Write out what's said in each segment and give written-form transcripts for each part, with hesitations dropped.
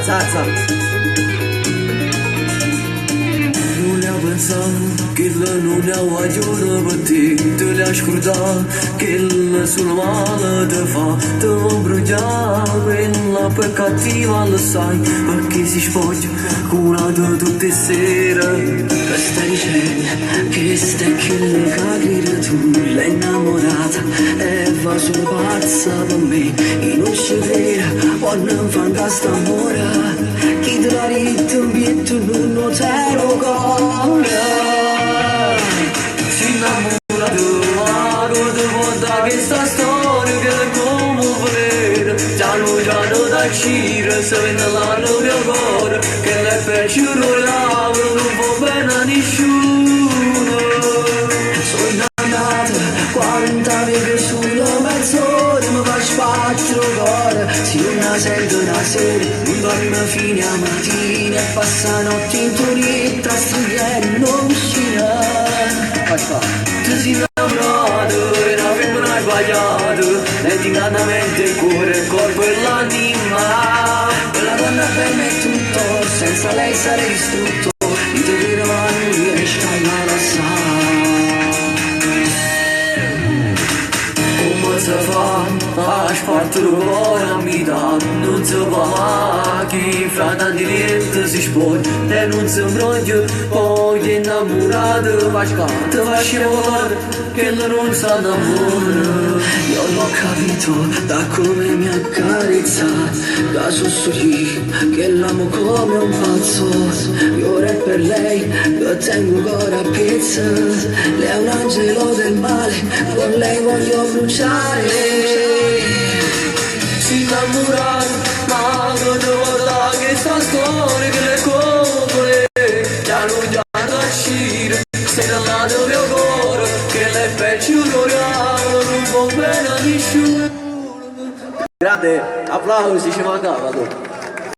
Zazza. Non le ho pensato che non ne ho ajuto per te. Te le ho scordato che sul male te fa. Te lo bruciare, quella per cattiva lo sai. Perché si spoglia curata tutte le sere. Che stai dicendo? Che stai che le cagli tu. L'hai innamorata e va solo pazza per me. E non ci crede, quando fantasta amore. Chi te l'ha detto un bietto non te lo cora. Si innamora di mago, ti conta questa storia che è come volere. Giallo da cire, se vende l'anno mio cuore. Che le piaciuto l'amore, non può bene a nessuno. Sono innamorata, quanta vede sulla mezz'ora. Mi fa spazio il cuore, se io la sento una sera. Non dormo fino a mattina e passa notte in turista. Strigliere non uscirà. Tu sei innamorato e la femmina hai sbagliato. Metti ingannamente il cuore, il corpo e l'anima. Quella donna per me è tutto, senza lei sarei distrutto. Io ti vedo ma non riesco a lasciare. Come si fa a spartire il cuore a metà? Non si può mai, chi fra tanti niente si spoglia. E non si imbroglia, poi innamorato te va scivolare, che non sa d'amore. Io l'ho capito da come mi accarezza, da sussurri che l'amo come un pazzo. Io ora è per lei, lo tengo ancora a pezza. Lei è un angelo del male, con lei voglio bruciare. Si innamora, ma non guarda che sta storia che le copole. Già da uscire, sei dal lato mio cuore, che le piaciuto non può bene a nessuno. Grande, applausi, ci mancava tu.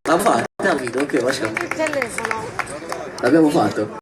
L'abbiamo fatto, ok, facciamo. L'abbiamo fatto.